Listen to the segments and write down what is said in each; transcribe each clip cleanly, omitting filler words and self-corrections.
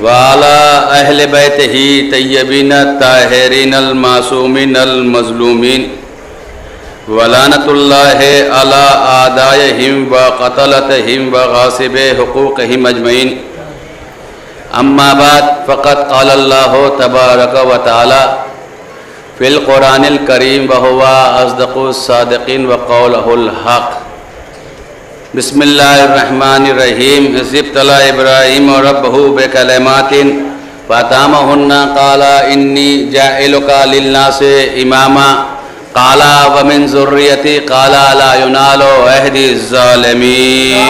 وعلى أهل بيته طيبين الطاهرين المعصومين المظلومين ولعنة الله على أعدائهم وقتلتهم وغاصبي حقوقهم أجمعين. أما بعد فقد قال الله تبارك وتعالى في القرآن الكريم وهو أصدق الصادقين وقوله الحق. بسم الله الرحمن الرحيم. إذ ابتلى إبراهيم ربه بكلمات فأتمهن قال إني جاعلك للناس إماما قال ومن ذريتي قال لا ينال عهد الظالمين.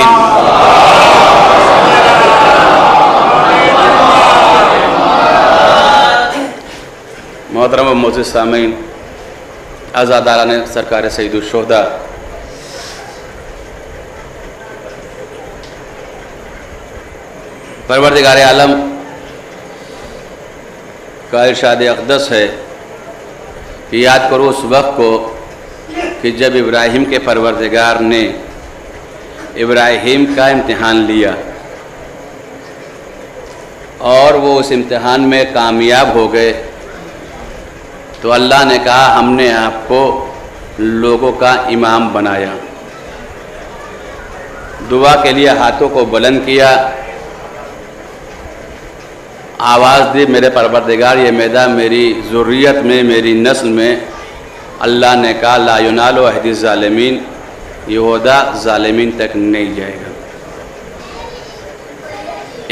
محترم و معزز سامعین، عزاداران سرکار سید الشہداء، پروردگار عالم کا ارشاد اقدس ہے کہ یاد کرو اس وقت کو کہ جب ابراہیم کے پروردگار نے ابراہیم کا امتحان لیا اور وہ اس امتحان میں کامیاب ہو گئے، تو اللہ نے کہا ہم نے آپ کو لوگوں کا امام بنایا. دعا کے لیے ہاتھوں کو بلند کیا، آواز دی میرے پروردگار یہ میدان میری ذریت میں میری نسل میں. اللہ نے کہا لا ینال عہد الظالمین، یہ عہدہ ظالمین تک نہیں جائے گا.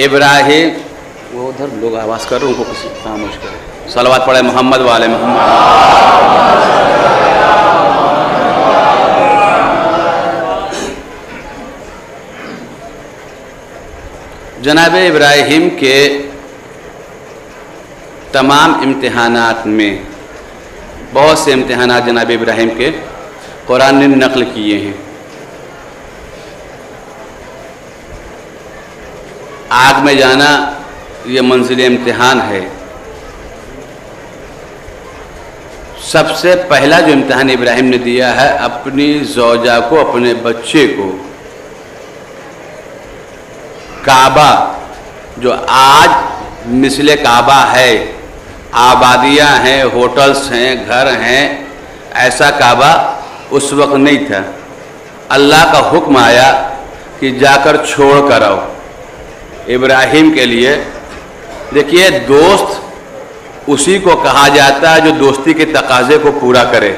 ابراہیم وہ ادھر لوگ آواز کر رہے ہیں، ان کو کسی خاموش کرے. صلوات پڑھے محمد والے محمد. جناب ابراہیم کے تمام امتحانات میں بہت سے امتحانات جناب ابراہیم کے قرآن نے نقل کیے ہیں. آگ میں جانا یہ منزل امتحان ہے. سب سے پہلا جو امتحان ابراہیم نے دیا ہے اپنی زوجہ کو، اپنے بچے کو. کعبہ جو آج مثل کعبہ ہے، آبادیاں ہیں، ہوٹلز ہیں، گھر ہیں، ایسا کعبہ اس وقت نہیں تھا. اللہ کا حکم آیا کہ جا کر چھوڑ کر آؤ. ابراہیم کے لیے دیکھیے، دوست اسی کو کہا جاتا ہے جو دوستی کے تقاضے کو پورا کرے.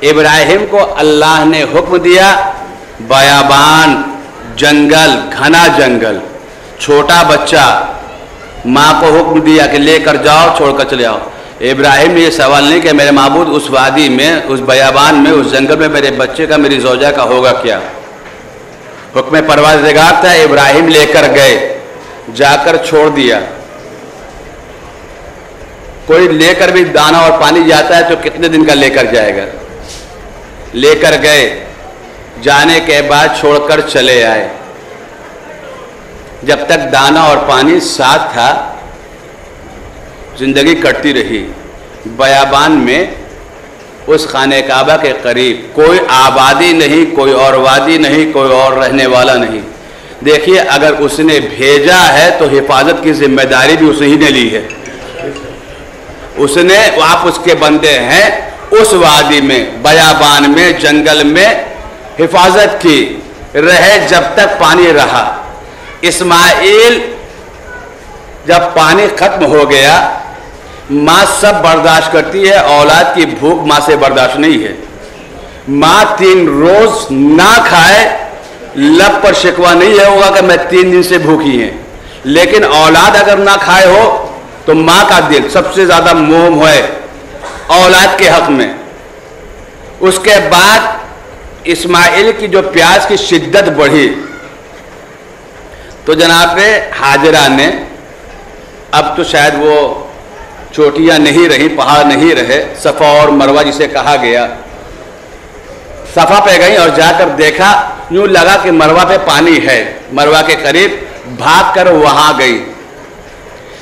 ابراہیم کو اللہ نے حکم دیا، بیابان، جنگل، گھنا جنگل، چھوٹا بچہ، ماں کو حکم دیا کہ لے کر جاؤ، چھوڑ کر چلے آؤ. ابراہیم نے یہ سوال نہیں کہ میرے معبود اس وادی میں، اس بیابان میں، اس جنگل میں میرے بچے کا، میری زوجہ کا ہوگا کیا. حکم پروردگار تھا، ابراہیم لے کر گئے، جا کر چھوڑ دیا. کوئی لے کر بھی دانا اور پانی جاتا ہے تو کتنے دن کا لے کر جائے گا. لے کر گئے، جانے کے بعد چھوڑ کر چلے آئے. جب تک دانا اور پانی ساتھ تھا زندگی کٹتی رہی. بیابان میں اس خانہ کعبہ کے قریب کوئی آبادی نہیں، کوئی اور وادی نہیں، کوئی اور رہنے والا نہیں. دیکھیے، اگر اس نے بھیجا ہے تو حفاظت کی ذمہ داری بھی اسی نے لی ہے. اس نے، آپ اس کے بندے ہیں، اس وادی میں، بیابان میں، جنگل میں حفاظت کی، رہے جب تک پانی رہا. اسماعیل جب پانی ختم ہو گیا، ماں سب برداشت کرتی ہے، اولاد کی بھوک ماں سے برداشت نہیں ہے. ماں 3 روز نہ کھائے، لب پر شکوہ نہیں ہے ہوگا کہ میں 3 دن سے بھوکی ہیں. لیکن اولاد اگر نہ کھائے ہو تو ماں کا دل سب سے زیادہ موم ہے اولاد کے حق میں. اس کے بعد اسماعیل کی جو پیاس کی شدت بڑھی تو جناب حاجرہ نے، اب تو شاید وہ چوٹیاں نہیں رہی، پہاڑ نہیں رہے، صفا اور مروہ جسے کہا گیا، صفا پہ گئی اور جا کر دیکھا، یوں لگا کہ مروہ پہ پانی ہے. مروہ کے قریب بھاگ کر وہاں گئی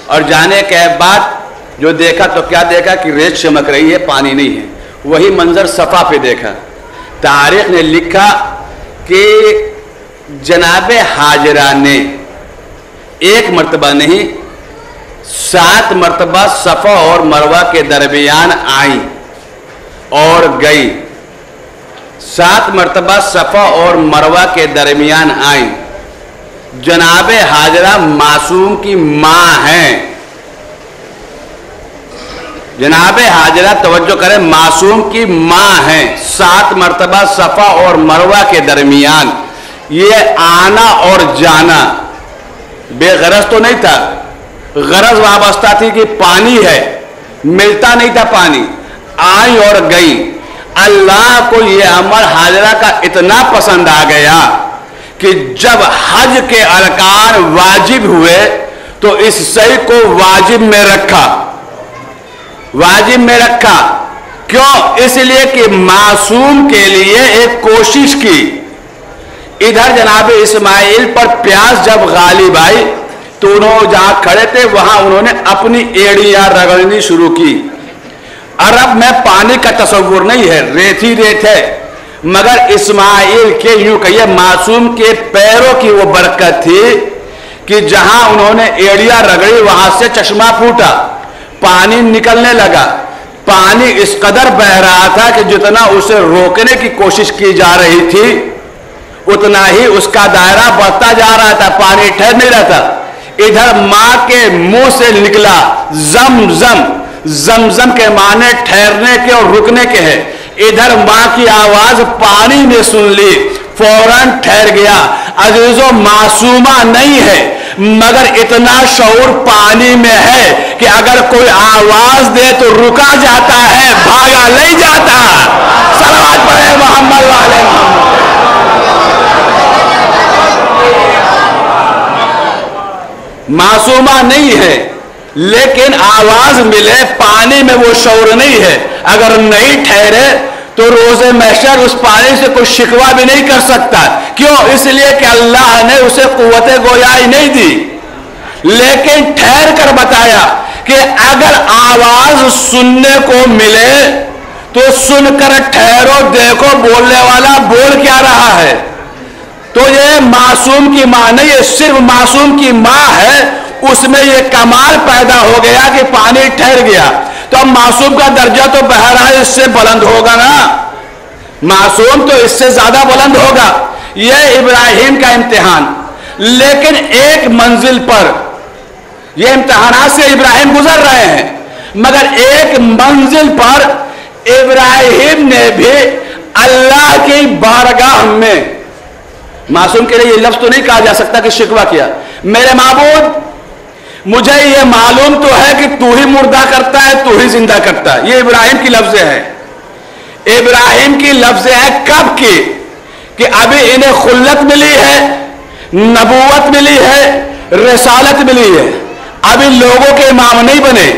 اور جانے کے بعد جو دیکھا تو کیا دیکھا کہ ریت چمک رہی ہے، پانی نہیں ہے. وہی منظر صفا پہ دیکھا. تاریخ نے لکھا کہ جناب حاجرہ نے एक मरतबा नहीं 7 मरतबा सफ़ा और मरवा के दरमियान आई और गई। 7 मरतबा सफ़ा और मरवा के दरमियान आई। जनाबे हाजरा मासूम की माँ हैं। जनाबे हाजरा तवज्जो करें, मासूम की माँ हैं। 7 मरतबा सफ़ा और मरवा के दरमियान ये आना और जाना बेगरज तो नहीं था, गरज वाबस्ता थी कि पानी है, मिलता नहीं था पानी, आई और गई। अल्लाह को ये अमल हाजरा का इतना पसंद आ गया कि जब हज के अरकान वाजिब हुए तो इस सही को वाजिब में रखा। वाजिब में रखा क्यों? इसलिए कि मासूम के लिए एक कोशिश की। इधर जनाब इस्माइल पर प्यास जब गालिब आई तो उन्होंने जहां खड़े थे वहां उन्होंने अपनी एड़ियां रगड़नी शुरू की। अरब में पानी का तस्वुर नहीं है, रेत ही रेत है, मगर इस्माइल के यूं कहिए मासूम के पैरों की वो बरकत थी कि जहां उन्होंने एड़ियां रगड़ी वहां से चश्मा फूटा, पानी निकलने लगा। पानी इस कदर बह रहा था कि जितना उसे रोकने की कोशिश की जा रही थी उतना ही उसका दायरा बढ़ता जा रहा था, पानी ठहर नहीं रहा था। इधर मां के मुंह से निकला जमजम, जमजम के माने ठहरने के और रुकने के हैं। इधर मां की आवाज पानी ने सुन ली, फौरन ठहर गया। अजीजों, मासूमा नहीं है मगर इतना शऊर पानी में है कि अगर कोई आवाज दे तो रुका जाता है, भागा नहीं जाता। सलावत पढ़े मोहम्मद वाले मोहम्मद। मासूमा नहीं है लेकिन आवाज मिले, पानी में वो शऊर नहीं है। अगर नहीं ठहरे तो रोज़े महशर उस पानी से कोई शिकवा भी नहीं कर सकता। क्यों? इसलिए कि अल्लाह ने उसे कुव्वते गोयाई नहीं दी, लेकिन ठहर कर बताया कि अगर आवाज सुनने को मिले तो सुनकर ठहरो, देखो बोलने वाला बोल क्या रहा है। तो ये मासूम की मां नहीं, ये सिर्फ मासूम की मां है, उसमें ये कमाल पैदा हो गया कि पानी ठहर गया। तो अब मासूम का दर्जा तो बहरहाल इससे बुलंद होगा ना, मासूम तो इससे ज्यादा बुलंद होगा। यह इब्राहिम का इम्तिहान, लेकिन एक मंजिल पर यह इम्तिहानात से इब्राहिम गुजर रहे हैं, मगर एक मंजिल पर इब्राहिम ने भी अल्लाह की बारगाह में, मासूम के लिए यह लफ्ज तो नहीं कहा जा सकता कि शिकवा किया, मेरे माबूद मुझे ये मालूम तो है कि तू ही मुर्दा करता है, तू ही जिंदा करता है। ये इब्राहिम की लफ्ज़ है, इब्राहिम की लफ्ज़ है कब की? कि अभी इन्हें खुल्लत मिली है, नबूवत मिली है, रिसालत मिली है, अभी लोगों के इमाम नहीं बने,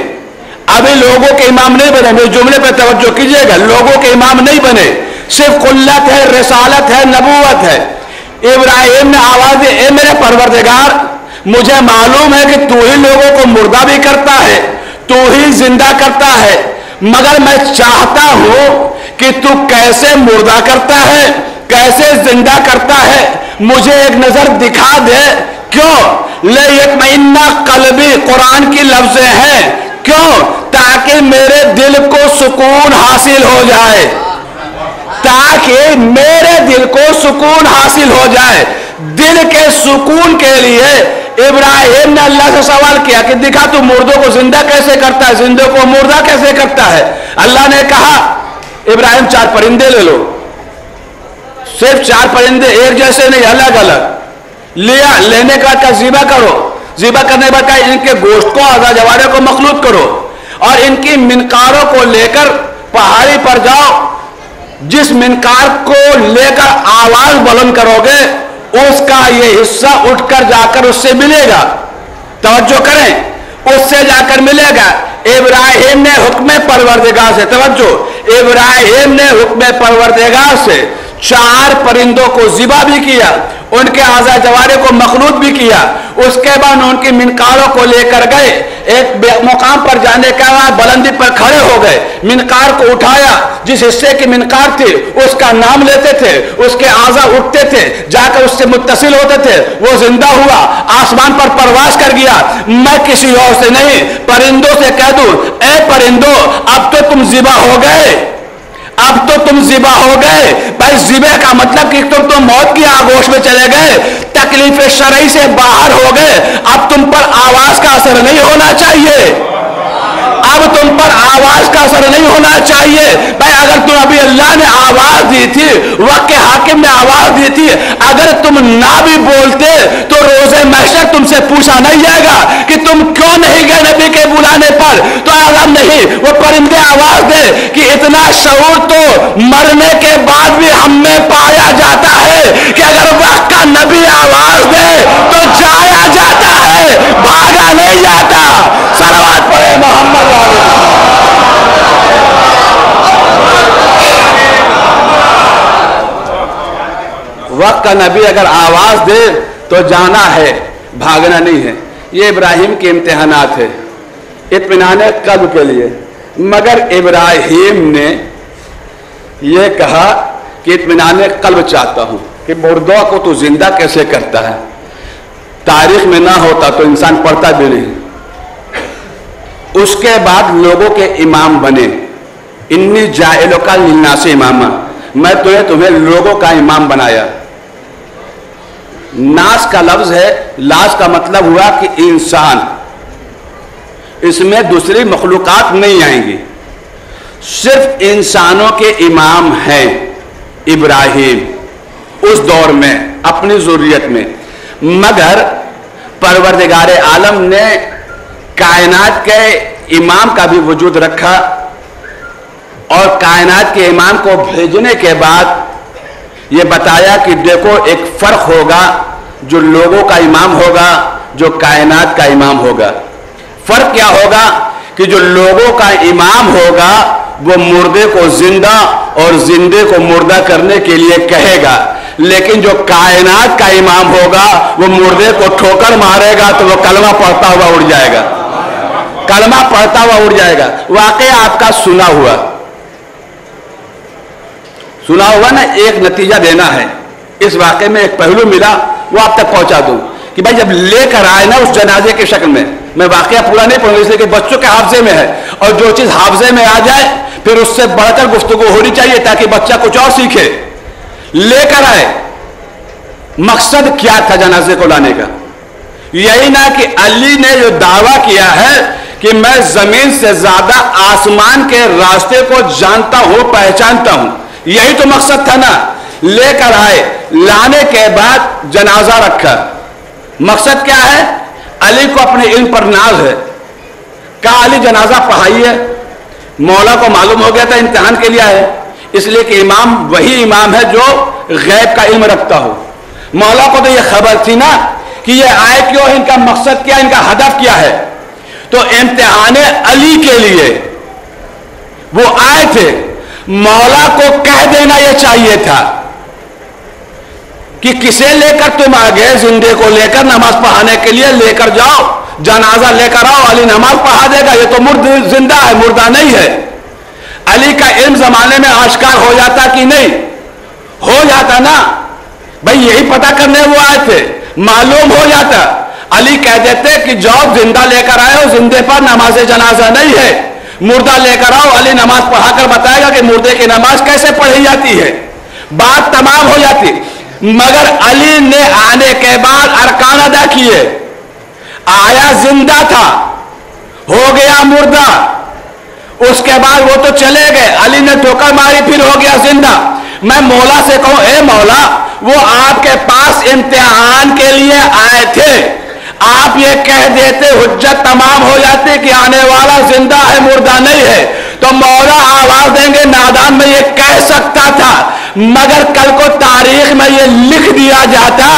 अभी लोगों के इमाम नहीं बने। मेरे जुमले पर तवज्जो कीजिएगा, लोगों के इमाम नहीं बने, सिर्फ खुल्लत है, रिसालत है, नबूवत है। इब्राहिम ने आवाज दी, ए मेरे परवरदिगार, मुझे मालूम है कि तू ही लोगों को मुर्दा भी करता है, तू ही जिंदा करता है, मगर मैं चाहता हूं कि तू कैसे मुर्दा करता है, कैसे जिंदा करता है, मुझे एक नजर दिखा दे। क्यों? ले यत्मइन्ना कल्बी, कुरान की लफ्ज़ें हैं। क्यों? ताकि मेरे दिल को सुकून हासिल हो जाए, ताकि मेरे दिल को सुकून हासिल हो जाए। दिल के सुकून के लिए इब्राहिम ने अल्लाह से सवाल किया कि दिखा तू मुर्दों को जिंदा कैसे करता है, जिंदों को मुर्दा कैसे करता है। अल्लाह ने कहा इब्राहिम 4 परिंदे ले लो, सिर्फ 4 परिंदे, एक जैसे नहीं, अलग अलग लिया। लेने का ज़िबा करो, ज़िबा करने के बाद इनके गोश्त को, आज़ा जवारे को मखलूत करो और इनकी मिनकारों को लेकर पहाड़ी पर जाओ। जिस मिनकार को लेकर आवाज बुलंद करोगे उसका ये हिस्सा उठकर जाकर उससे मिलेगा। तवज्जो करें, उससे जाकर मिलेगा। इब्राहिम ने हुक्म परवरदिगार से, तवज्जो, इब्राहिम ने हुक्म परवरदिगार से 4 परिंदों को ज़िबा भी किया, उनके आज़ा जवारे को मखलूत भी किया। उसके बाद उनकी मिनकारों को लेकर गए, एक मुकाम पर जाने के बाद बुलंदी पर खड़े हो गए, मिनकार को उठाया, जिस हिस्से की मिनकार थी उसका नाम लेते थे, उसके आज़ा उठते थे, जाकर उससे मुत्तसिल होते थे, वो जिंदा हुआ, आसमान पर परवास कर गया। मैं किसी और से नहीं, परिंदों से कह दूं, ए परिंदों, अब तो तुम ज़िबा हो गए, अब तो तुम ज़िबा हो गए। भाई ज़िबे का मतलब कि तुम तो मौत की आगोश में चले गए, तकलीफ शरई से बाहर हो गए, अब तुम पर आवाज का असर नहीं होना चाहिए, अब तुम पर आवाज का असर नहीं होना चाहिए। भाई अगर तुम अभी अल्लाह ने आवाज दी थी, वक्त के हाकिम ने आवाज दी थी, अगर तुम ना भी बोलते तो रोज़े महशर तुमसे पूछा नहीं जाएगा कि तुम क्यों नहीं गए नबी के बुलाने पर। तो आलम नहीं, वो परिंदे आवाज दे कि इतना शऊर तो मरने के बाद भी हम में पाया जाता है कि अगर वक्त का नबी आवाज दे तो जाया जाता है, भागा नहीं जाता। सलावत पढ़े मोहम्मद। वक्त का नबी अगर आवाज दे तो जाना है, भागना नहीं है। ये इब्राहिम के इम्तिहानात है इत्मीनान कल्ब के लिए। मगर इब्राहिम ने यह कहा कि इत्मीनान कल्ब चाहता हूं कि मुर्दों को तो जिंदा कैसे करता है, तारीख में ना होता तो इंसान पढ़ता भी नहीं। उसके बाद लोगों के इमाम बने, इन्नी जाइलों का लिन्नास इमामा, मैं तुम्हें लोगों का इमाम बनाया। नास का लफ्ज है, लाश का मतलब हुआ कि इंसान, इसमें दूसरी मखलूकात नहीं आएंगी, सिर्फ इंसानों के इमाम हैं इब्राहिम उस दौर में अपनी ज़ुर्रियत में। मगर परवरदिगार आलम ने कायनात के इमाम का भी वजूद रखा और कायनात के इमाम को भेजने के बाद ये बताया कि देखो एक फर्क होगा, जो लोगों का इमाम होगा, जो कायनात का इमाम होगा। फर्क क्या होगा कि जो लोगों का इमाम होगा वो मुर्दे को जिंदा और जिंदे को मुर्दा करने के लिए कहेगा, लेकिन जो कायनात का इमाम होगा वो मुर्दे को ठोकर मारेगा तो वो कलमा पढ़ता हुआ उड़ जाएगा, कलमा पढ़ता हुआ उड़ जाएगा। वाकया आपका सुना हुआ ना, एक नतीजा देना है। इस वाकये में एक पहलू मिला, वो आप तक पहुंचा दूं कि भाई जब लेकर आए ना उस जनाजे के शक्ल में, मैं वाकया पूरा नहीं पढ़ूंगा इसलिए कि बच्चों के हाफजे में है, और जो चीज हाफजे में आ जाए फिर उससे बढ़कर गुफ्तगू होनी चाहिए ताकि बच्चा कुछ और सीखे। लेकर आए, मकसद क्या था जनाजे को लाने का? यही ना कि अली ने जो दावा किया है कि मैं जमीन से ज्यादा आसमान के रास्ते को जानता हूं, पहचानता हूं, यही तो मकसद था ना। लेकर आए, लाने के बाद जनाजा रखा, मकसद क्या है? अली को अपने इल्म पर नाज है, कहा अली जनाजा पढ़ाइए। मौला को मालूम हो गया था इम्तिहान के लिए आए, इसलिए कि इमाम वही इमाम है जो गैब का इल्म रखता हो। मौला को तो यह खबर थी ना कि ये आए क्यों, इनका मकसद क्या, इनका हदफ क्या है। तो इम्तिहान अली के लिए वो आए थे। मौला को कह देना यह चाहिए था कि किसे लेकर तुम आ गए, जिंदे को लेकर नमाज पढ़ाने के लिए लेकर जाओ, जनाजा लेकर आओ, अली नमाज पढ़ा देगा। ये तो जिंदा है, मुर्दा नहीं है। अली का इल्म जमाने में आश्कार हो जाता कि नहीं हो जाता ना, भाई यही पता करने वो आए थे, मालूम हो जाता। अली कह देते कि जाओ जिंदा लेकर आए हो, जिंदे पर नमाज जनाजा नहीं है, मुर्दा लेकर आओ, अली नमाज पढ़ाकर बताएगा कि मुर्दे की नमाज कैसे पढ़ी जाती है, बात तमाम हो जाती। मगर अली ने आने के बाद अरकान अदा किए, आया जिंदा था, हो गया मुर्दा, उसके बाद वो तो चले गए, अली ने ठोकर मारी, फिर हो गया जिंदा। मैं मौला से कहूं, ए मौला, वो आपके पास इम्तिहान के लिए आए थे, आप ये कह देते हुज्जत तमाम हो जाती कि आने वाला जिंदा है, मुर्दा नहीं है, तो मौला आवाज देंगे नादान में ये कह सकता था। मगर कल को तारीख में ये लिख दिया जाता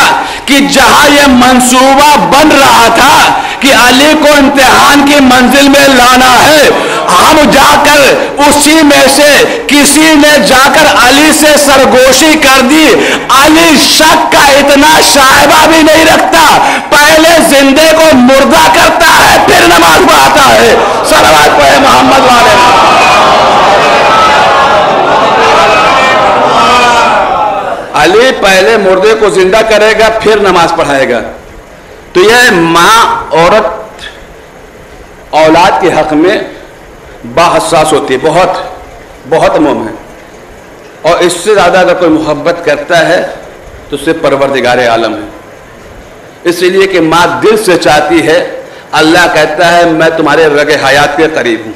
कि जहां ये मंसूबा बन रहा था कि अली को इम्तिहान की मंजिल में लाना है, ہم جا کر اسی میں سے کسی نے جا کر علی سے سرگوشی کر دی. علی شک کا اتنا شائبہ بھی نہیں رکھتا, پہلے زندے کو مردہ کرتا ہے پھر نماز پڑھاتا ہے. صلوات پڑھے محمد والے. علی پہلے مردے کو زندہ کرے گا پھر نماز پڑھائے گا. تو یہ ماں عورت اولاد کے حق میں باحساس ہوتی ہے, بہت بہت موم ہے, اور اس سے زیادہ اگر کوئی محبت کرتا ہے تو اس سے پروردگار عالم ہے. اس لیے کہ ماں دل سے چاہتی ہے. اللہ کہتا ہے میں تمہارے رگ حیات کے قریب ہوں.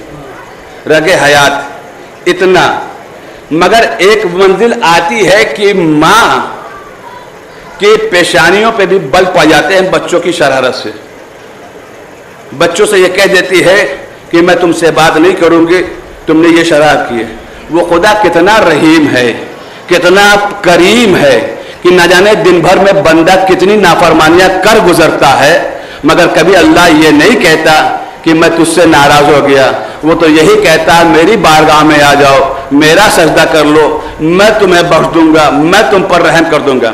رگ حیات اتنا, مگر ایک منزل آتی ہے کہ ماں کی پیشانیوں پہ بھی بل پا جاتے ہیں بچوں کی شرارت سے. بچوں سے یہ کہہ دیتی ہے کہ میں تم سے بات نہیں کروں گی, تم نے یہ شرارت کی ہے. وہ خدا کتنا رحیم ہے, کتنا کریم ہے کہ نہ جانے دن بھر میں بندہ کتنی نافرمانیاں کر گزرتا ہے, مگر کبھی اللہ یہ نہیں کہتا کہ میں تجھ سے ناراض ہو گیا. وہ تو یہی کہتا ہے میری بارگاہ میں آ جاؤ, میرا سجدہ کر لو, میں تمہیں بخش دوں گا, میں تم پر رحم کر دوں گا.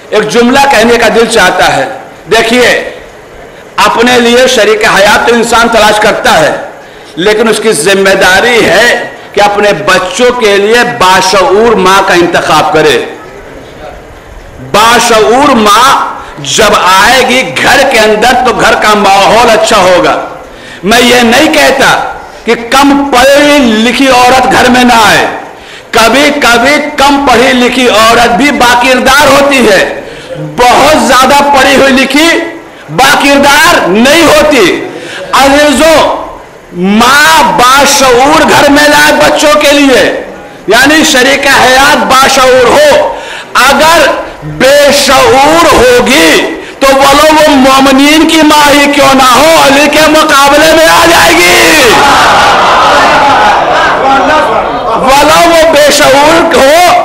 ایک جملہ کہنے کا دل چاہتا ہے. دیکھیے اپنے لیے شریک حیات تو انسان تلاش کرتا ہے, لیکن اس کی ذمہ داری ہے کہ اپنے بچوں کے لیے باشعور ماں کا انتخاب کرے. باشعور ماں جب آئے گی گھر کے اندر تو گھر کا ماحول اچھا ہوگا. میں یہ نہیں کہتا کہ کم پڑھی لکھی عورت گھر میں نہ آئے, کبھی کبھی کم پڑھی لکھی عورت بھی باکردار ہوتی ہے, بہت زیادہ پڑھی ہوئی لکھی باکردار نہیں ہوتی. عزیزوں, ماں باشعور گھر میں لائے بچوں کے لیے, یعنی شریک حیات باشعور ہو. اگر بے شعور ہوگی تو بولو وہ مومنین کی ماں ہی کیوں نہ ہو, علی کے مقابلے میں آ جائے گی. بولو وہ بے شعور ہو,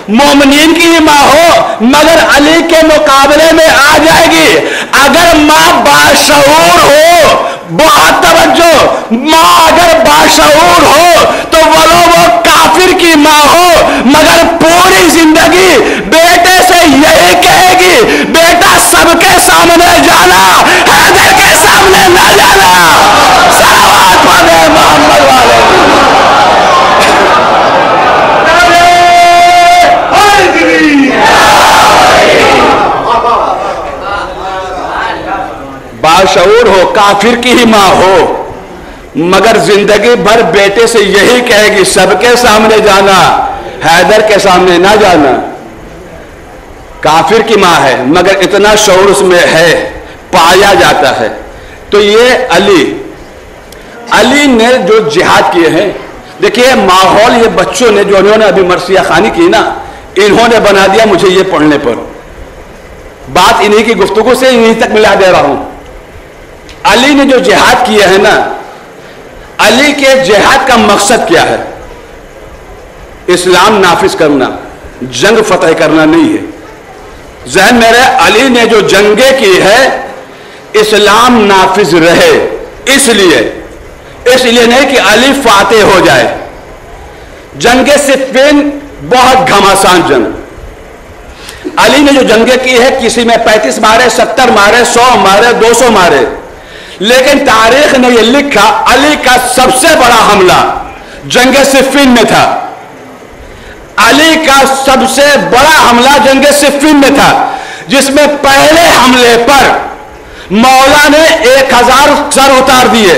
مومنین کی ماں ہو, مگر علی کے مقابلے میں آ جائے گی. اگر ماں باشعور ہو, بہت توجہ, ماں اگر باشعور ہو تو بولو وہ کافر کی ماں ہو, مگر پوری زندگی بیٹے سے یہی کہے گی بیٹا سب کے سامنے جانا, حیدر کے سامنے نہ جانا. صلوات پڑھے محمد والے. باشعور ہو, کافر کی ہی ماں ہو, مگر زندگی بھر بیٹے سے یہی کہے گی سب کے سامنے جانا, حیدر کے سامنے نہ جانا. کافر کی ماں ہے مگر اتنا شعور اس میں ہے, پایا جاتا ہے. تو یہ علی نے جو جہاد کیے ہیں, دیکھیے ماحول یہ بچوں نے جو انہوں نے ابھی مرثیہ خوانی کی نا, انہوں نے بنا دیا مجھے یہ پڑھنے پر. بات انہی کی گفتگو سے انہی تک ملا دے رہا ہوں. علی نے جو جہاد کیے ہیں نا, علی کے جہاد کا مقصد کیا ہے؟ اسلام نافذ کرنا, جنگ فتح کرنا نہیں ہے. ذہن میں رہے, علی نے جو جنگیں کی ہے اسلام نافذ رہے, اس لیے نہیں کہ علی فاتح ہو جائے. جنگ صفین بہت گھماسان جنگ. علی نے جو جنگیں کی ہے کسی میں 35 مارے, 70 مارے, 100 مارے, 200 مارے, لیکن تاریخ نے یہ لکھا علی کا سب سے بڑا حملہ جنگ صفین میں تھا. علی کا سب سے بڑا حملہ جنگ صفین میں تھا, جس میں پہلے حملے پر مولا نے 1000 سر اتار دیے.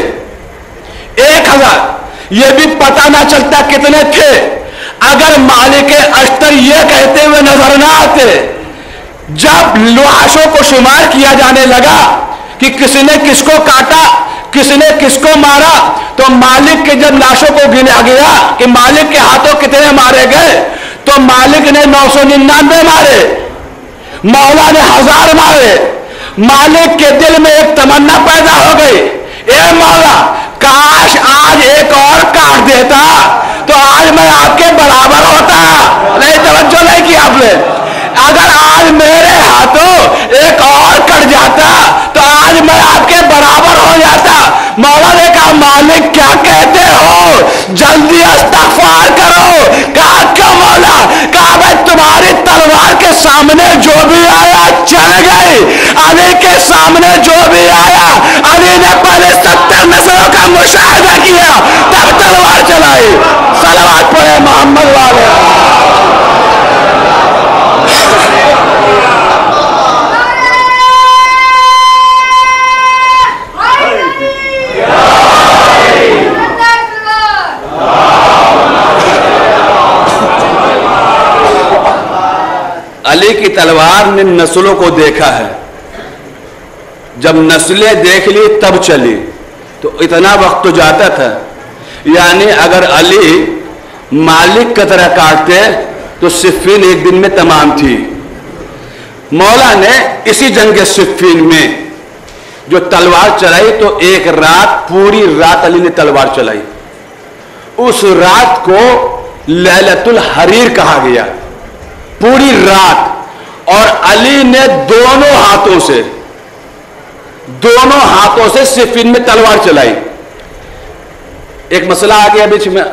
1000, یہ بھی پتہ نہ چلتا کتنے تھے اگر مالک اشتر یہ کہتے ہوئے نظر نہ آتے. جب لاشوں کو شمار کیا جانے لگا کہ کسی نے کس کو کاٹا, کسی نے کس کو مارا, تو مالک کے جب لاشوں کو گنا گیا کہ مالک کے ہاتھوں کتنے مارے گئے, تو مالک نے 999 مارے, مولا نے 1000 مارے. مالک کے دل میں ایک تمنا پیدا ہو گئی, اے مولا کاش آج ایک اور کاٹ دیتا تو آج میں آپ کے برابر ہوتا. نہیں, توجہ نہیں کی آپ نے. اگر آج میرے ہاتھوں ایک اور کٹ جاتا تو آج میں آپ کے برابر ہو جاتا. مولا نے کہا मालिक क्या कहते हो, जल्दी इस्तग़फ़ार करो। कहा क्यों मौला? कहा भाई तुम्हारी तलवार के सामने जो भी आया चल गई, अली के सामने जो भी आया, अली ने पहले 70 नस्लों का मुशाहिदा किया तब तलवार चलाई। सलावत पढ़े मोहम्मद वाले। अली की तलवार ने नस्लों को देखा है, जब नस्लें देख ली तब चली, तो इतना वक्त तो जाता था। यानी अगर अली मालिक की तरह काटते तो सिफ़ीन एक दिन में तमाम थी। मौला ने इसी जंग सिफ़ीन में जो तलवार चलाई तो एक रात, पूरी रात अली ने तलवार चलाई। उस रात को लैलतुल हरीर कहा गया, पूरी रात। और अली ने दोनों हाथों से सिफ़ीन में तलवार चलाई। एक मसला आ गया बीच में।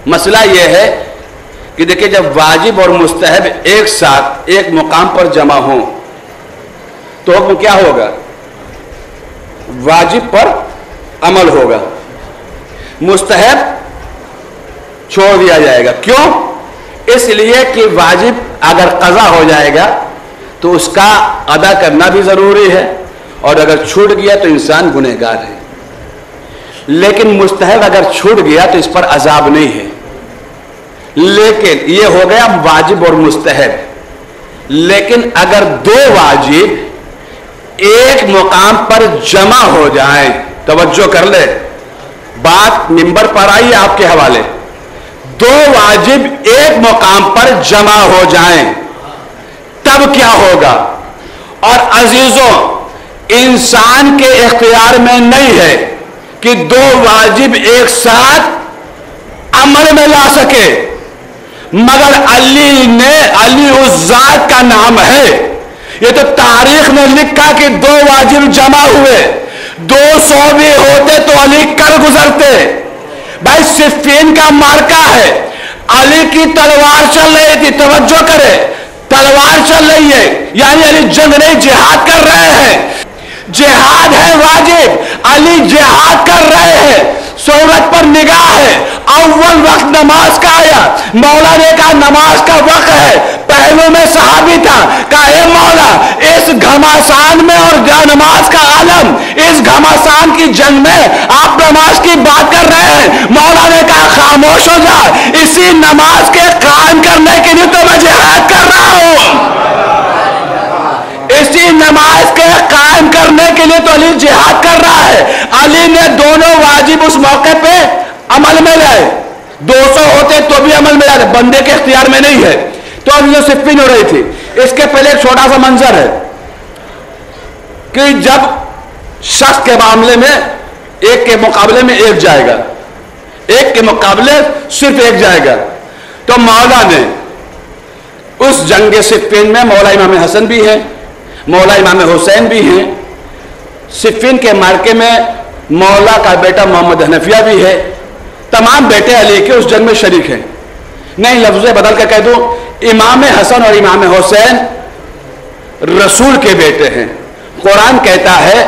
मसला यह है कि देखिए, जब वाजिब और मुस्तहब एक साथ एक मुकाम पर जमा हो तो हुक्म क्या होगा? वाजिब पर अमल होगा, मुस्तहब छोड़ दिया जाएगा। क्यों? इसलिए कि वाजिब अगर कज़ा हो जाएगा तो उसका अदा करना भी जरूरी है, और अगर छूट गया तो इंसान गुनहगार है। लेकिन मुस्तहब अगर छूट गया तो इस पर अजाब नहीं है। लेकिन ये हो गया वाजिब और मुस्तहब। लेकिन अगर दो वाजिब एक मुकाम पर जमा हो जाए, तवज्जो कर ले, बात मिंबर पर आई है आपके हवाले, दो वाजिब एक मुकाम पर जमा हो जाएं तब क्या होगा? और अजीजों, इंसान के इख्तियार में नहीं है कि दो वाजिब एक साथ अमल में ला सके, मगर अली उस जात का नाम है। ये तो तारीख ने लिखा कि दो वाजिब जमा हुए, 200 भी होते तो अली कर गुजरते। भाई सिफ़ीन का मार्का है, अली की तलवार चल रही थी, तवज्जो करे, तलवार चल रही है, यानी अली जंग नहीं जिहाद कर रहे हैं। जिहाद है वाजिब, अली जिहाद कर रहे हैं। सूरत पर निगाह है, अव्वल वक्त नमाज का आया, मौला ने कहा नमाज का वक्त है। पहलू में सहाबी था, कहा ए मौला, इस घमासान में और नमाज का आलम, इस घमासान की जंग में आप नमाज की बात कर रहे हैं। मौला ने कहा खामोश हो जा, इसी नमाज के कायम करने के लिए तो मैं जिहाद कर रहा हूं। इसी नमाज के कायम करने के लिए तो अली जिहाद कर रहा है। अली ने दोनों वाजिब उस मौके पे अमल में लाए, 200 होते तो भी अमल में लाए, बंदे के इख्तियार में नहीं है। तो अभी जो सिफ़ीन हो रही थी, इसके पहले एक छोटा सा मंजर है कि जब शख्स के मामले में एक के मुकाबले में एक जाएगा, एक के मुकाबले सिर्फ एक जाएगा, तो मौला ने उस जंग सिफ़ीन में मौला इमाम हसन भी है, मौला इमाम हुसैन भी हैं। सिफ़ीन के मार्के में मौला का बेटा मोहम्मद हनफिया भी है। तमाम बेटे अली के उस जंग में शरीक हैं। नहीं, लफ्ज़ बदल कर कह दूं, इमाम हसन और इमाम हुसैन रसूल के बेटे हैं। कुरान कहता है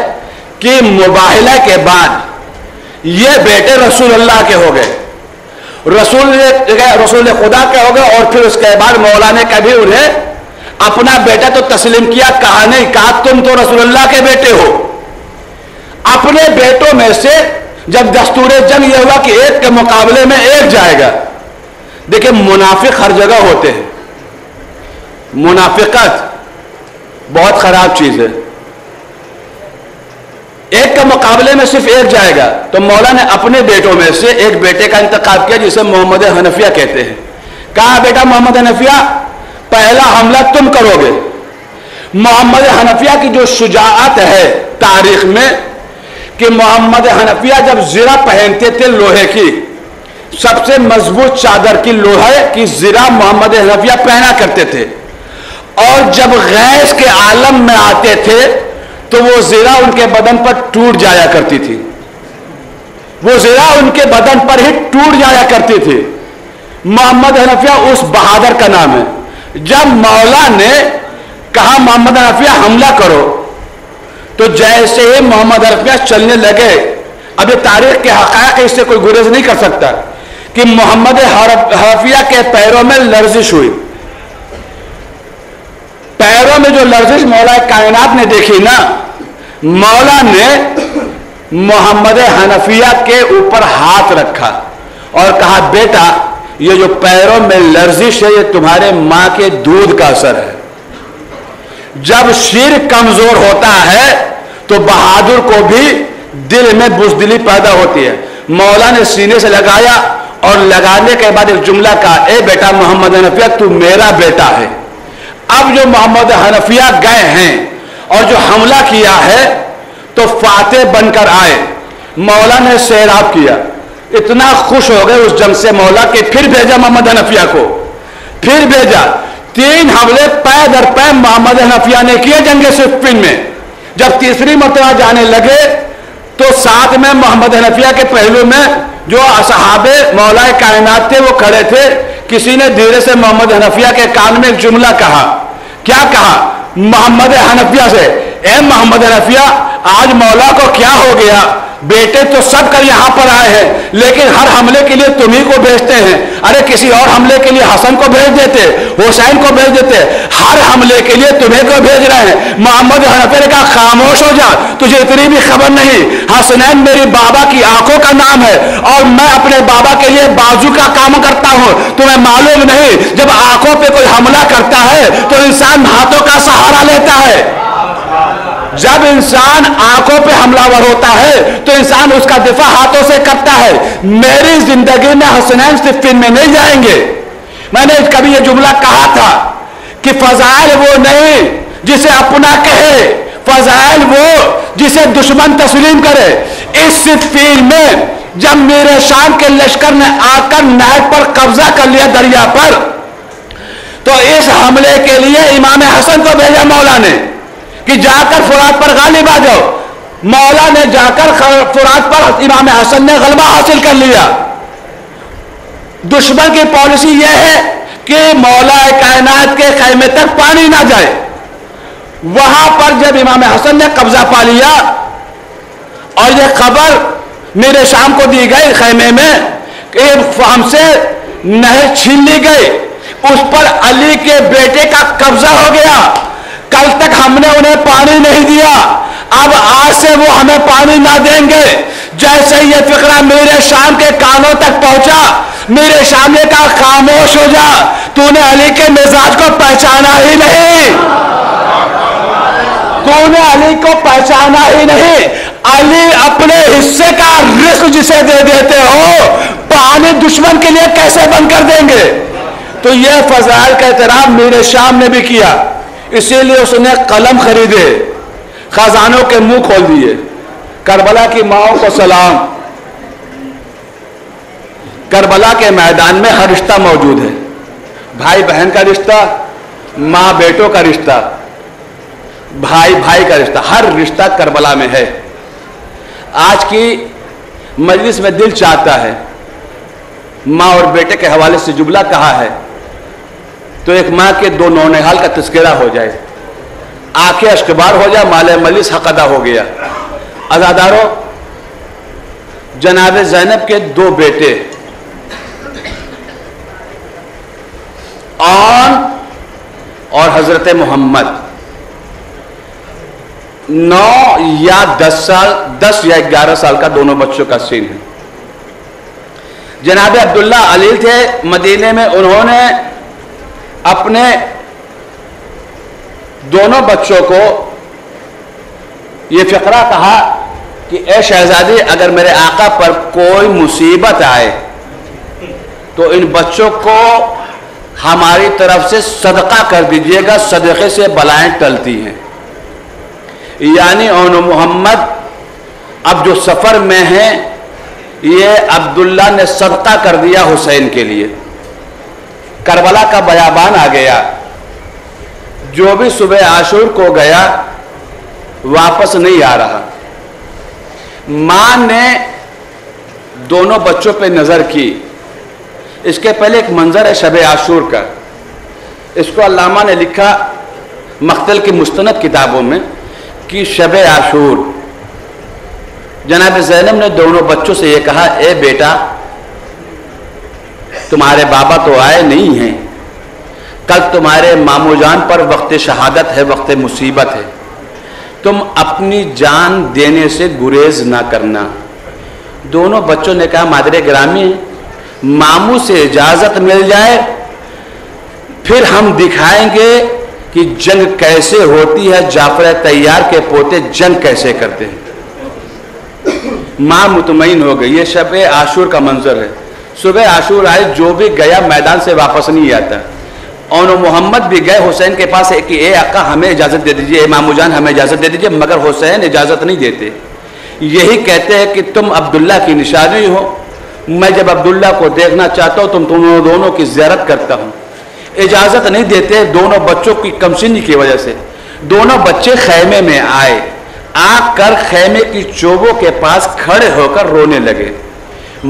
कि मुबाहिला के बाद ये बेटे रसूलुल्लाह के हो गए, रसूल खुदा के हो गए। और फिर उसके बाद मौला ने कभी उन्हें अपना बेटा तो तस्लीम किया, कहा नहीं, कहा तुम तो रसूलुल्लाह के बेटे हो। अपने बेटों में से जब दस्तूर जंग ये हुआ कि एक के मुकाबले में एक जाएगा। देखिए, मुनाफिक हर जगह होते हैं, मुनाफिकत बहुत खराब चीज है। एक के मुकाबले में सिर्फ एक जाएगा, तो मौला ने अपने बेटों में से एक बेटे का इंतखाब किया जिसे मोहम्मद हनफिया कहते हैं। कहा बेटा मोहम्मद हनफिया, पहला हमला तुम करोगे। मोहम्मद हनफिया की जो शुजाअत है तारीख में कि मोहम्मद हनफिया जब ज़िरा पहनते थे लोहे की, सबसे मजबूत चादर की लोहे की ज़िरा मोहम्मद हनफिया पहना करते थे, और जब गैस के आलम में आते थे तो वो ज़िरा उनके बदन पर टूट जाया करती थी। وہ ज़रा उनके बदन पर ही टूट जाया करती थी। मोहम्मद हनफिया उस बहादुर का नाम है। जब मौला ने कहा मोहम्मद हनफिया हमला करो, तो जैसे ही मोहम्मद हनफिया चलने लगे, अब ये तारीख के हक़ाइक़ इससे कोई गुरेज नहीं कर सकता कि मोहम्मद हनफिया के पैरों में लर्जिश हुई। पैरों में जो लर्जिश मौला कायनात ने देखी ना, मौला ने मोहम्मद हनफिया के ऊपर हाथ रखा और कहा बेटा ये जो पैरों में लर्जिश है ये तुम्हारे मां के दूध का असर है। जब सिर कमजोर होता है तो बहादुर को भी दिल में बुज़दिली पैदा होती है। मौला ने सीने से लगाया और लगाने के बाद एक जुमला कहा, ए बेटा मोहम्मद हनफिया तू मेरा बेटा है। अब जो मोहम्मद हनफिया गए हैं और जो हमला किया है तो फातेह बनकर आए। मौला ने सैराब किया, इतना खुश हो गए उस जंग से मौला के फिर भेजा मोहम्मद हनफिया को, फिर भेजा। 3 हमले पै दर पै मोहम्मद हनफिया ने किए जंग सिफ़िन में। जब तीसरी मरतबा जाने लगे तो साथ में मोहम्मद हनफिया के पहलू में जो असहाबे मौला कायनात थे वो खड़े थे। किसी ने धीरे से मोहम्मद हनफिया के कान में एक जुमला कहा। क्या कहा? मोहम्मद हनफिया से, ए मोहम्मद हनफिया आज मौला को क्या हो गया? बेटे तो सब कर यहां पर आए हैं, लेकिन हर हमले के लिए तुम्ही को भेजते हैं। अरे किसी और हमले के लिए हसन को भेज देते, हुसैन को भेज देते, हर हमले के लिए तुम्हें को भेज रहे हैं। मोहम्मद हनफिया ने कहा खामोश हो जा, तुझे इतनी भी खबर नहीं। हसनैन मेरी बाबा की आंखों का नाम है और मैं अपने बाबा के लिए बाजू का काम करता हूं। तुम्हें मालूम नहीं, जब आंखों पे कोई हमला करता है तो इंसान हाथों का सहारा लेता है। जब इंसान आंखों पे हमलावर होता है तो इंसान उसका दिफा हाथों से करता है। मेरी जिंदगी में हसनैन सिफ़िन में नहीं जाएंगे। मैंने कभी ये जुमला कहा था कि फजाइल वो नहीं जिसे अपना कहे, फजाइल वो जिसे दुश्मन तस्लीम करे। इस सिफ़िन में जब मेरे शाम के लश्कर ने आकर नहर पर कब्जा कर लिया दरिया पर, तो इस हमले के लिए इमाम हसन को भेजा मौला ने कि जाकर फुरात पर गालिब आ जाओ। मौला ने जाकर फुरात पर इमाम हसन ने गलबा हासिल कर लिया। दुश्मन की पॉलिसी यह है कि मौला कायनात के खैमे तक पानी ना जाए। वहां पर जब इमाम हसन ने कब्जा पा लिया और यह खबर मेरे शाम को दी गई खैमे में कि हमसे नहर छीन ली गई, उस पर अली के बेटे का कब्जा हो गया। कल तक हमने उन्हें पानी नहीं दिया, अब आज से वो हमें पानी ना देंगे। जैसे ये फिक्रा मेरे शाम के कानों तक पहुंचा, मेरे शाम ने कहा खामोश हो जा, तूने अली के मिजाज को पहचाना ही नहीं, तूने अली को पहचाना ही नहीं। अली अपने हिस्से का रिस्क जिसे दे देते हो, पानी दुश्मन के लिए कैसे बंद कर देंगे? तो यह फजाइल का एहतराम मेरे शाम ने भी किया, इसीलिए उसने कलम खरीदे, खजानों के मुंह खोल दिए। करबला की माओ को सलाम। करबला के मैदान में हर रिश्ता मौजूद है, भाई बहन का रिश्ता, माँ बेटों का रिश्ता, भाई भाई का रिश्ता, हर रिश्ता करबला में है। आज की मजलिस में दिल चाहता है माँ और बेटे के हवाले से जुमला कहा है तो एक माँ के 2 नौनिहाल का तस्करा हो जाए, आंखें अश्कबार हो जाए, माले मलिस हक अदा हो गया। अज़ादारों, जनाब ज़ैनब के 2 बेटे और हजरत मोहम्मद 9 या 10 साल, 10 या 11 साल का दोनों बच्चों का सीन है। जनाब अब्दुल्ला अलील थे मदीने में, उन्होंने अपने दोनों बच्चों को यह फिक्रा कहा कि ए शहजादी, अगर मेरे आका पर कोई मुसीबत आए तो इन बच्चों को हमारी तरफ से सदका कर दीजिएगा, सदक़े से बलाएं टलती हैं। यानी ओन मोहम्मद अब जो सफर में हैं, ये अब्दुल्ला ने सदका कर दिया हुसैन के लिए। करबला का बयाबान आ गया, जो भी सुबह आशूर को गया वापस नहीं आ रहा। मां ने دونوں بچوں پہ نظر کی. اس کے پہلے ایک منظر ہے شب عاشور کا. اس کو علامہ نے لکھا مقتل کی مستند کتابوں میں کہ شب عاشور جناب زینب نے دونوں بچوں سے یہ کہا اے بیٹا تمہارے بابا تو آئے نہیں ہیں, کل تمہارے مامو جان پر وقت شہادت ہے, وقت مصیبت ہے, تم اپنی جان دینے سے گریز نہ کرنا. دونوں بچوں نے کہا مادر گرامی ماموں سے اجازت مل جائے پھر ہم دکھائیں گے کہ جنگ کیسے ہوتی ہے, جعفر طیار کے پوتے جنگ کیسے کرتے ہیں. ماں مطمئن ہو گئی. یہ شب عاشور کا منظر ہے. صبح عاشور آئے, جو بھی گیا میدان سے واپس نہیں آتا. اور محمد بھی گئے حسین کے پاس کہ اے آقا ہمیں اجازت دے دیجئے, اے مامو جان ہمیں اجازت دے دیجئے, مگر حسین اجازت نہیں دیتے. یہی کہتے ہیں کہ تم عبداللہ کی نشانی ہو, میں جب عبداللہ کو دیکھنا چاہتا ہوں تم دونوں کی زیارت کرتا ہوں. اجازت نہیں دیتے دونوں بچوں کی کمسنی کی وجہ سے. دونوں بچے خیمے میں آئے, آ کر خیمے کی چوبوں کے پاس کھڑے ہو کر رونے لگے.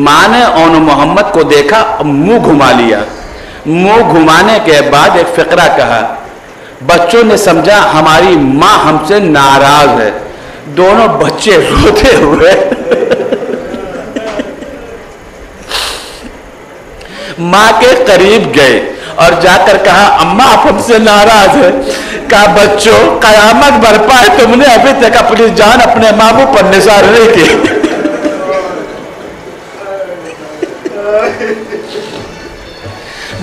ماں نے اون محمد کو دیکھا, منہ گھما لیا. منہ گھمانے کے بعد ایک فقرہ کہا. بچوں نے سمجھا ہماری ماں ہم سے ناراض ہے. دونوں بچے روتے ہوئے ماں کے قریب گئے اور جا کر کہا اماں آپ ہم سے ناراض ہے. کہا بچوں قیامت برپا ہے, تم نے ابھی تک اپنی جان اپنے ماموں پر نثار نہیں کی.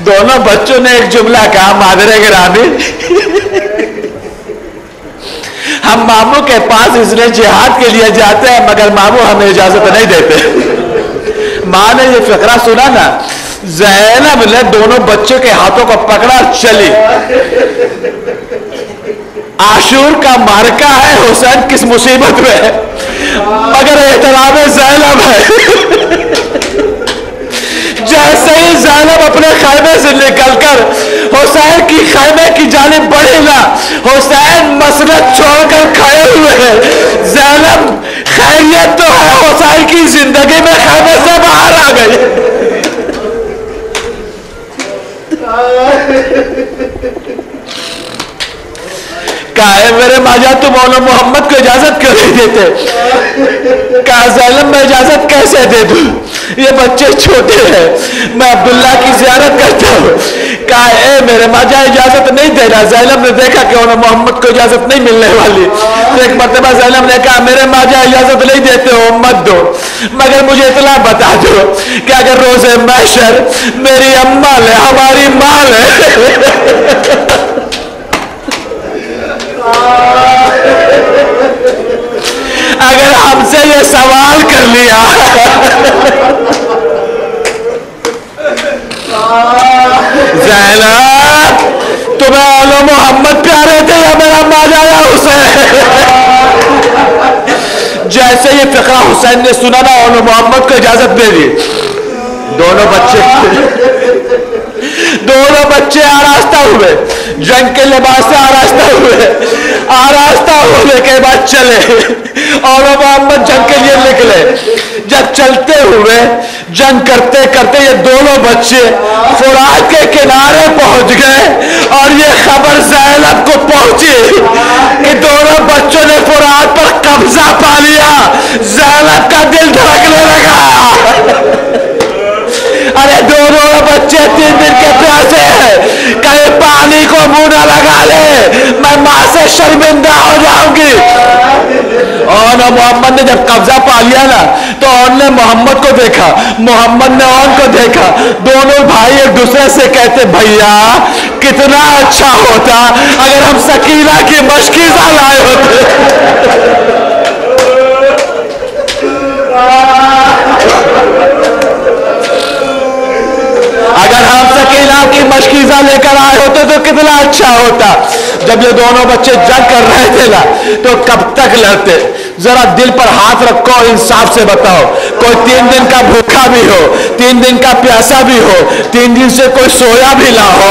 دونوں بچوں نے ایک جملہ کہا مادر گرامی ہم ماموں کے پاس اس لیے جہاد کے لیے جاتے ہیں مگر ماموں ہمیں اجازت نہیں دیتے. ماں نے یہ فقرہ سنا نا, زینب نے دونوں بچے کے ہاتھوں کو پکڑا اور چلی. عاشور کا مارکا ہے, حسین کس مصیبت میں ہے مگر احترام زینب ہے. جیسے ہی زینب اپنے خیمے سے نکل کر حسین کی خیمے کی جانب بڑھی نا, حسین مسند چھوڑ کر کھڑے ہوئے ہیں. زینب خیریت تو ہے, حسین کی زندگی میں خیمے سے باہر آ گئی. کہا ہے میرے ماجا تم مولا محمد کو اجازت کیوں نہیں دیتے؟ کہا زینب میں اجازت کیسے دے دوں, یہ بچے چھوٹے ہیں, میں عبداللہ کی زیارت کرتا ہوں. کہا اے میرے ماجا اجازت نہیں دینا. زینب نے دیکھا کہ مولا محمد کو اجازت نہیں ملنے والی, تو ایک مرتبہ زینب نے کہا میرے ماجا اجازت نہیں دیتے ہو مت دو, مگر مجھے اطلاع بتا دو کہ اگر روز محشر میری اماں لے ہماری ماں لے اگر ہم سے یہ سوال کر لیا زینب تمہیں اولو محمد پیارے تھے یا میرا ماجا یا حسین؟ جیسے یہ فقرہ حسین نے سنا نا, اولو محمد کو اجازت دے دی. دونوں بچے آراستہ ہوئے, جنگ کے لباس سے آراستہ ہونے کے بعد چلے اور محمد جنگ کے لیے نکلے. جب چلتے ہوئے جنگ کرتے کرتے یہ دونوں بچے فرات کے کنارے پہنچ گئے اور یہ خبر زینب کو پہنچی کہ دونوں بچوں نے فرات پر قبضہ پا لیا. زینب کا دل دھڑکنے لگا. ارے دونوں بچے 3 دن کے پیاسے ہیں, کہیں پانی کو منہ نہ لگا لے, میں ماں سے شرمندہ ہو جاؤں گی. اور محمد نے جب قبضہ پا لیا نا تو اون نے محمد کو دیکھا, محمد نے اون کو دیکھا. دونوں بھائی ایک دوسرے سے کہتے بھیا کتنا اچھا ہوتا اگر ہم سکینہ کی مشکیزہ لائے ہوتے. اگر ہم سکینہ کی مشکیزہ لے کر آئے ہوتے تو کتنا اچھا ہوتا. جب یہ دونوں بچے جنگ کر رہے تھے نا, तो कब तक लड़ते? जरा दिल पर हाथ रखो, इंसाफ से बताओ। कोई 3 दिन का भूखा भी हो, 3 दिन का प्यासा भी हो, 3 दिन से कोई सोया भी ना हो,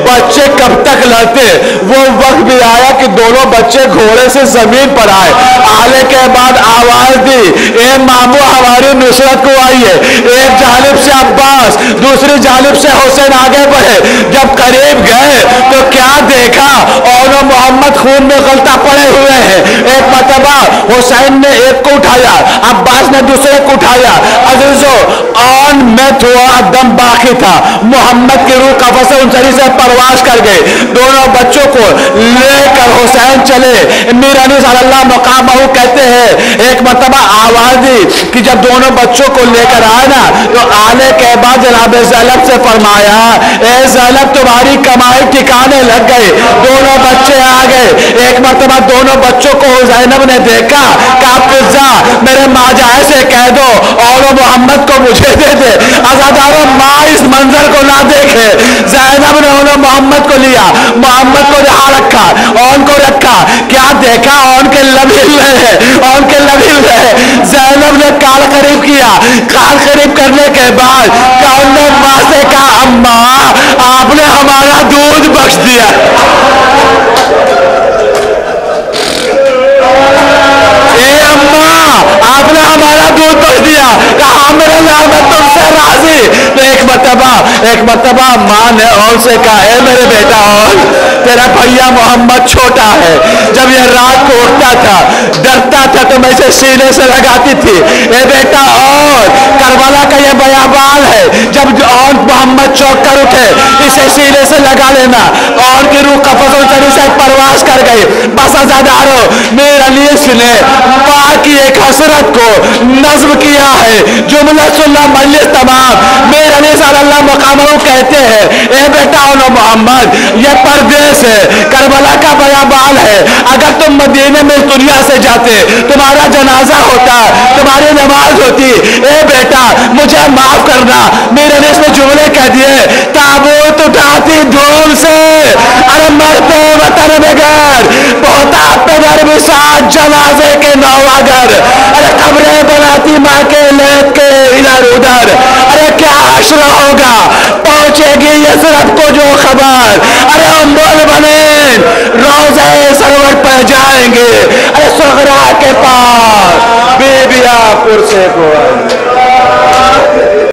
बच्चे कब तक लड़ते? वो वक्त भी आया कि दोनों बच्चे घोड़े से जमीन पर आए, आने के बाद आवाज दी, ए मामू हमारी नुसरत को आइए। एक जानिब से अब्बास, दूसरी जानिब से हुसैन आगे बढ़े। जब करीब गए तो क्या देखा, और मोहम्मद खून में गलता पड़े हुए हैं। एक मरतबा हुसैन ने एक को उठाया, अब्बास ने दूसरे को उठाया। अजीजो, ऑन में थोड़ा दम बाकी था, मोहम्मद की रूह कफस से उनसरी से परवास कर गए। दोनों बच्चों को लेकर हुसैन चले। मीर अली सल्लल्लाहु मकामहू कहते हैं एक मरतबा आवाज दी कि जब दोनों बच्चों को लेकर आए ना, तो आने के बाद जनाब ज़ैनब से फरमाया, ए ज़ैनब तुम्हारी कमाई ठिकाने लग गई। दोनों बच्चे आ गए। एक मरतबा दोनों बच्चों को ज़ैनब ने देखा, कहा पिज़्ज़ा मेरे माजाए से कह दो और मोहम्मद को मुझे दे दे। अज़ादारों, माँ इस मंजर को ना देखे। ज़ैनब ने उन्होंने मोहम्मद को लिया, मोहम्मद को यहाँ रखा, ऑन को रखा। क्या देखा, ऑन के लब हिल रहे हैं, ऑन के लब हिल रहे हैं। ज़ैनब ने कान करीब किया, कान करीब करने के बाद कौन ने माँ से कहा, अम्मा आपने हमारा दूध बख्श दिया। ए अम्मा आपने हमारा दूध बख्श दिया। कहा मेरे लाल मैं तुमसे राजी। तो एक मरतबा माँ ने और से कहा, है मेरे बेटा, और तेरा भैया मोहम्मद छोटा है, जब ये रात को उठता था डरता था तो मैं इसे सीने से लगाती थी। ए बेटा, और करबला का ये बयाबान है, जब और मोहम्मद चौक कर उठे इसे सीने से लगा लेना। और की रूह कफस से परवास कर गई। बस अज़ादारो, मेरे अली ने माँ की एक हसरत को नज्म किया है, जुमला सुनना मजलिस तमाम। मेरे अली सल्लल्लाहु मकामहू कहते हैं, ए बेटा मोहम्मद, ये परदेश है, करबला का बयाबान है। अगर तुम मदीने में दुनिया से जाते, तुम्हारा जनाजा होता, तुम्हारी नमाज होती। ए बेटा मुझे माफ करना। मेरे ने इसमें जुमले कह दिए, ताबूत उठाती धूम से, अरे मरते वतन बगैर, पहुंचा पे घर भी साथ जनाजे के नौवागर, अरे कब्रें बनाती माँ के लेट के इधर उधर। अरे क्या हश्र होगा, पहुंचेगी यसरत को जो खबर। अरे हम बोल बने रोज़े सरवर पर जाएंगे, अरे सुगरा के पास बीबिया पुरसे को।